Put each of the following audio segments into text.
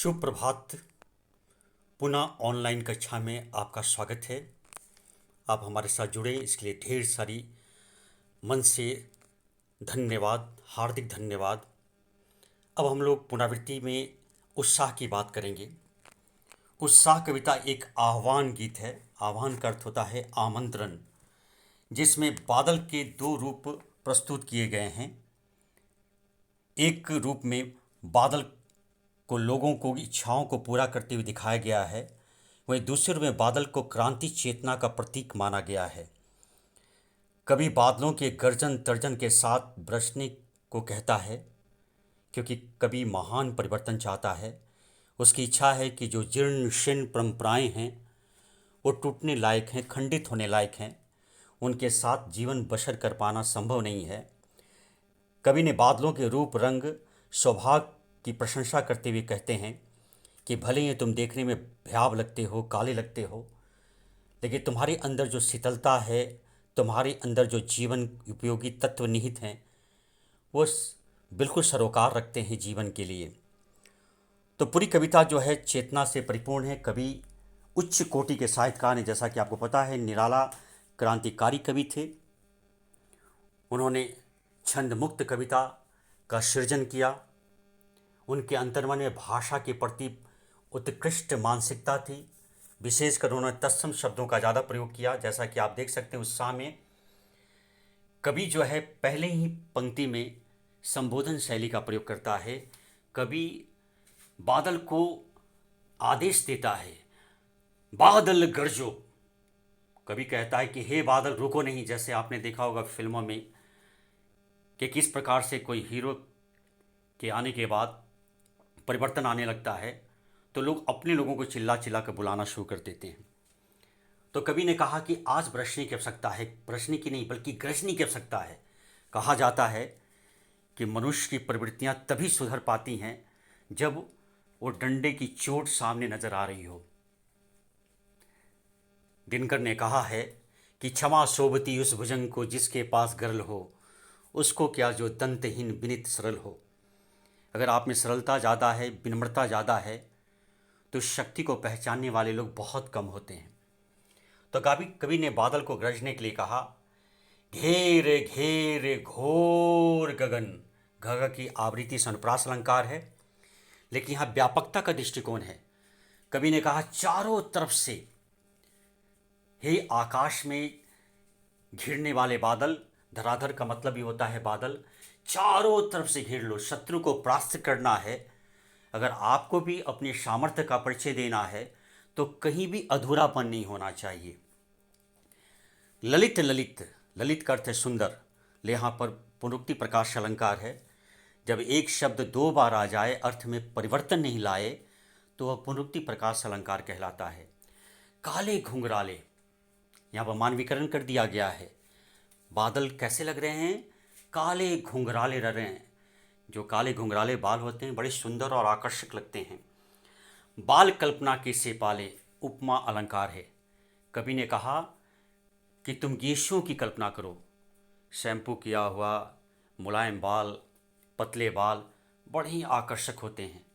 शुभ प्रभात। पुनः ऑनलाइन कक्षा में आपका स्वागत है। आप हमारे साथ जुड़े इसके लिए ढेर सारी मन से धन्यवाद, हार्दिक धन्यवाद। अब हम लोग पुनरावृत्ति में उत्साह की बात करेंगे। उत्साह कविता एक आह्वान गीत है। आह्वान का अर्थ होता है आमंत्रण, जिसमें बादल के दो रूप प्रस्तुत किए गए हैं। एक रूप में बादल को लोगों को इच्छाओं को पूरा करते हुए दिखाया गया है, वहीं दूसरे रूप में बादल को क्रांति चेतना का प्रतीक माना गया है। कभी बादलों के गर्जन तर्जन के साथ बरसने को कहता है, क्योंकि कभी महान परिवर्तन चाहता है। उसकी इच्छा है कि जो जीर्ण शीर्ण परंपराएं हैं वो टूटने लायक हैं, खंडित होने लायक हैं, उनके साथ जीवन बसर कर पाना संभव नहीं है। कवि ने बादलों के रूप रंग सौभाग्य की प्रशंसा करते हुए कहते हैं कि भले ही तुम देखने में भयाव लगते हो, काले लगते हो, लेकिन तुम्हारे अंदर जो शीतलता है, तुम्हारे अंदर जो जीवन उपयोगी तत्व निहित हैं, वो बिल्कुल सरोकार रखते हैं जीवन के लिए। तो पूरी कविता जो है चेतना से परिपूर्ण है। कवि उच्च कोटि के साहित्यकार हैं, जैसा कि आपको पता है। निराला क्रांतिकारी कवि थे। उन्होंने छंद मुक्त कविता का सृजन किया। उनके अंतर्मन में भाषा के प्रति उत्कृष्ट मानसिकता थी। विशेषकर उन्होंने तत्सम शब्दों का ज़्यादा प्रयोग किया। जैसा कि आप देख सकते हैं उत्साह में कवि जो है पहले ही पंक्ति में संबोधन शैली का प्रयोग करता है। कवि बादल को आदेश देता है, बादल गरजो। कवि कहता है कि हे बादल रुको नहीं। जैसे आपने देखा होगा फिल्मों में कि किस प्रकार से कोई हीरो के आने के बाद परिवर्तन आने लगता है तो लोग अपने लोगों को चिल्ला चिल्ला कर बुलाना शुरू कर देते हैं। तो कवि ने कहा कि आज बरसने की आवश्यकता है, बरसने की नहीं बल्कि गरजने की आवश्यकता है। कहा जाता है कि मनुष्य की प्रवृत्तियां तभी सुधर पाती हैं जब वो डंडे की चोट सामने नजर आ रही हो। दिनकर ने कहा है कि क्षमा शोभती उस भुजंग को जिसके पास गरल हो, उसको क्या जो दंतहीन विनित सरल हो। अगर आप में सरलता ज़्यादा है, विनम्रता ज़्यादा है, तो शक्ति को पहचानने वाले लोग बहुत कम होते हैं। तो कवि ने बादल को गरजने के लिए कहा, घेर घेर घोर गगन। घ की आवृत्ति से अनुप्रास अलंकार है, लेकिन यहाँ व्यापकता का दृष्टिकोण है। कवि ने कहा चारों तरफ से हे आकाश में घिरने वाले बादल। धराधर का मतलब भी होता है बादल। चारों तरफ से घेर लो, शत्रु को परास्त करना है। अगर आपको भी अपने सामर्थ्य का परिचय देना है तो कहीं भी अधूरापन नहीं होना चाहिए। ललित ललित, ललित का अर्थ है सुंदर। यहाँ पर पुनरुक्ति प्रकाश अलंकार है। जब एक शब्द दो बार आ जाए, अर्थ में परिवर्तन नहीं लाए, तो वह पुनरुक्ति प्रकाश अलंकार कहलाता है। काले घुंघराले, यहाँ पर मानवीकरण कर दिया गया है। बादल कैसे लग रहे हैं? काले घुंघराले रह रहे हैं। जो काले घुंघराले बाल होते हैं बड़े सुंदर और आकर्षक लगते हैं। बाल कल्पना के से पाले, उपमा अलंकार है। कवि ने कहा कि तुम गेशों की कल्पना करो। शैम्पू किया हुआ मुलायम बाल, पतले बाल बड़े ही आकर्षक होते हैं।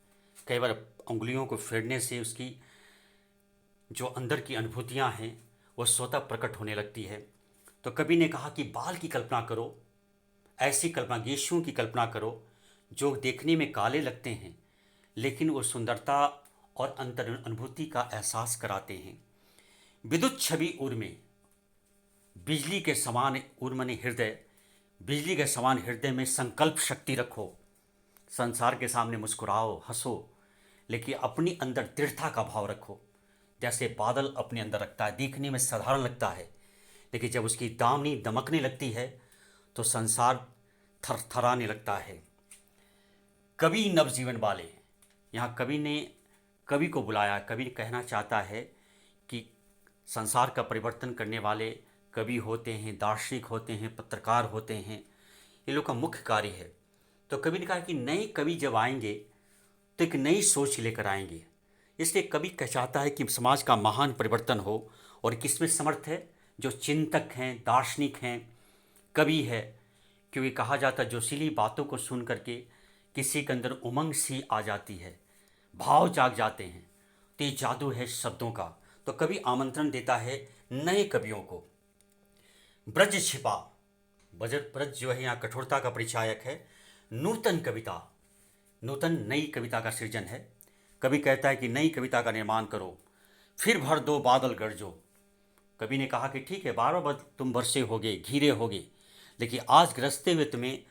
कई बार उंगलियों को फेरने से उसकी जो अंदर की अनुभूतियां हैं वो स्वतः प्रकट होने लगती है। तो कवि ने कहा कि बाल की कल्पना करो, ऐसी कल्पना, गेशों की कल्पना करो जो देखने में काले लगते हैं लेकिन वो सुंदरता और अंतर अनुभूति का एहसास कराते हैं। विद्युत छवि उर्मे, बिजली के समान उर्मने हृदय, बिजली के समान हृदय में संकल्प शक्ति रखो। संसार के सामने मुस्कुराओ, हंसो, लेकिन अपनी अंदर दृढ़ता का भाव रखो। जैसे बादल अपने अंदर रखता है, दिखने में साधारण लगता है, लेकिन जब उसकी दामनी दमकने लगती है तो संसार थरथराने लगता है। कवि नवजीवन वाले, यहाँ कवि ने कवि को बुलाया। कवि कहना चाहता है कि संसार का परिवर्तन करने वाले कवि होते हैं, दार्शनिक होते हैं, पत्रकार होते हैं। ये लोग का मुख्य कार्य है। तो कवि ने कहा कि नए कवि जब आएंगे तो एक नई सोच लेकर आएंगे। इसलिए कवि कह चाहता है कि समाज का महान परिवर्तन हो, और किसमें समर्थ है? जो चिंतक हैं, दार्शनिक हैं, कवि है। क्योंकि कहा जाता है जोशीली बातों को सुन करके किसी के अंदर उमंग सी आ जाती है, भाव जाग जाते हैं। तो ये जादू है शब्दों का। तो कवि आमंत्रण देता है नए कवियों को। ब्रज छिपा, ब्रज जो है यहाँ कठोरता का परिचायक है। नूतन कविता, नूतन नई कविता का सृजन है। कवि कहता है कि नई कविता का निर्माण करो, फिर भर दो बादल गरजो। कवि ने कहा कि ठीक है, बारह बार तुम बरसे होगे, घिरे होगे, लेकिन आज गरजते हुए तुम्हें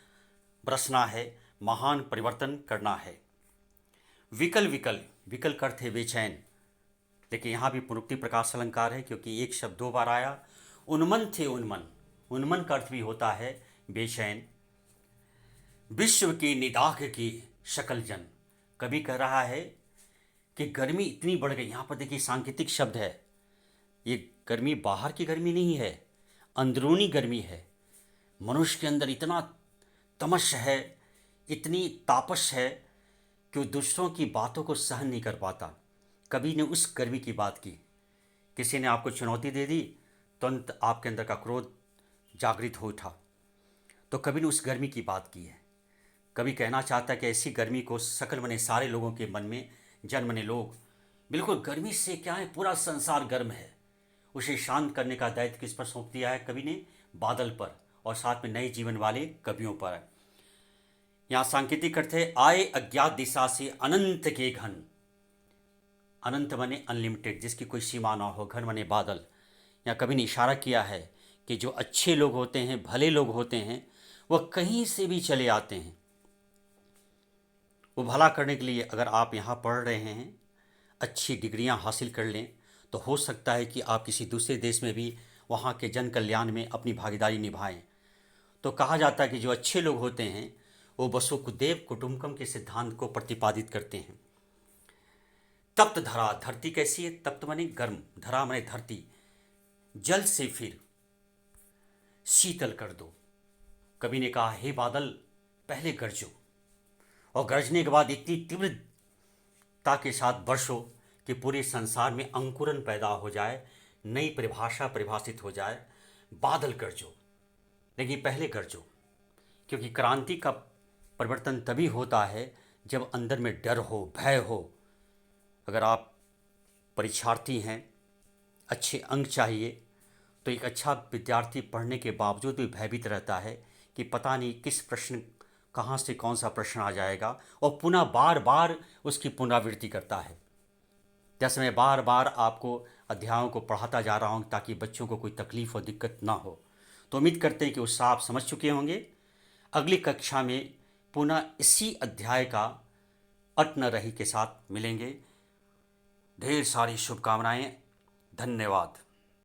बरसना है, महान परिवर्तन करना है। विकल विकल, विकल का अर्थ है बेचैन, लेकिन यहाँ भी पुनरुक्ति प्रकाश अलंकार है क्योंकि एक शब्द दो बार आया। उन्मन थे उन्मन, उन्मन का अर्थ भी होता है बेचैन। विश्व की निदाघ की शकल जन, कवि कह रहा है कि गर्मी इतनी बढ़ गई। यहाँ पर देखिए सांकेतिक शब्द है, ये गर्मी बाहर की गर्मी नहीं है, अंदरूनी गर्मी है। मनुष्य के अंदर इतना तमश है, इतनी तापश है कि वो दूसरों की बातों को सहन नहीं कर पाता। कवि ने उस गर्मी की बात की। किसी ने आपको चुनौती दे दी, तुरंत आपके अंदर का क्रोध जागृत हो उठा। तो कवि ने उस गर्मी की बात की है। कवि कहना चाहता है कि ऐसी गर्मी को सकल बने सारे लोगों के मन में, जन बने लोग बिल्कुल गर्मी से क्या है, पूरा संसार गर्म है, उसे शांत करने का दायित्व किस पर सौंप दिया है कवि ने? बादल पर, और साथ में नए जीवन वाले कवियों पर। यहाँ सांकेतिक अर्थ है आए अज्ञात दिशा से अनंत के घन। अनंत बने अनलिमिटेड, जिसकी कोई सीमा ना हो, घन बने बादल। यहाँ कवि ने इशारा किया है कि जो अच्छे लोग होते हैं, भले लोग होते हैं, वह कहीं से भी चले आते हैं। वो भला करने के लिए अगर आप यहाँ पढ़ रहे हैं, अच्छी डिग्रियाँ हासिल कर लें, तो हो सकता है कि आप किसी दूसरे देश में भी वहाँ के जन कल्याण में अपनी भागीदारी निभाएं। तो कहा जाता है कि जो अच्छे लोग होते हैं वो वसुदेव कुटुंबकम के सिद्धांत को प्रतिपादित करते हैं। तप्त धरा, धरती कैसी है? तप्त माने गर्म, धरा माने धरती। जल से फिर शीतल कर दो। कवि ने कहा हे बादल पहले गरजो, और गरजने के बाद इतनी तीव्रता के साथ बरसो कि पूरे संसार में अंकुरन पैदा हो जाए, नई परिभाषा परिभाषित हो जाए। बादल गरजो, लेकिन पहले गरजो, क्योंकि क्रांति का परिवर्तन तभी होता है जब अंदर में डर हो, भय हो। अगर आप परीक्षार्थी हैं, अच्छे अंक चाहिए, तो एक अच्छा विद्यार्थी पढ़ने के बावजूद भी भयभीत रहता है कि पता नहीं किस प्रश्न, कहाँ से कौन सा प्रश्न आ जाएगा, और पुनः बार बार उसकी पुनरावृत्ति करता है। जैसे मैं बार बार आपको अध्यायों को पढ़ाता जा रहा हूँ ताकि बच्चों को कोई तकलीफ़ और दिक्कत ना हो। तो उम्मीद करते हैं कि उससे आप समझ चुके होंगे। अगली कक्षा में पुनः इसी अध्याय का अट न रही के साथ मिलेंगे। ढेर सारी शुभकामनाएं। धन्यवाद।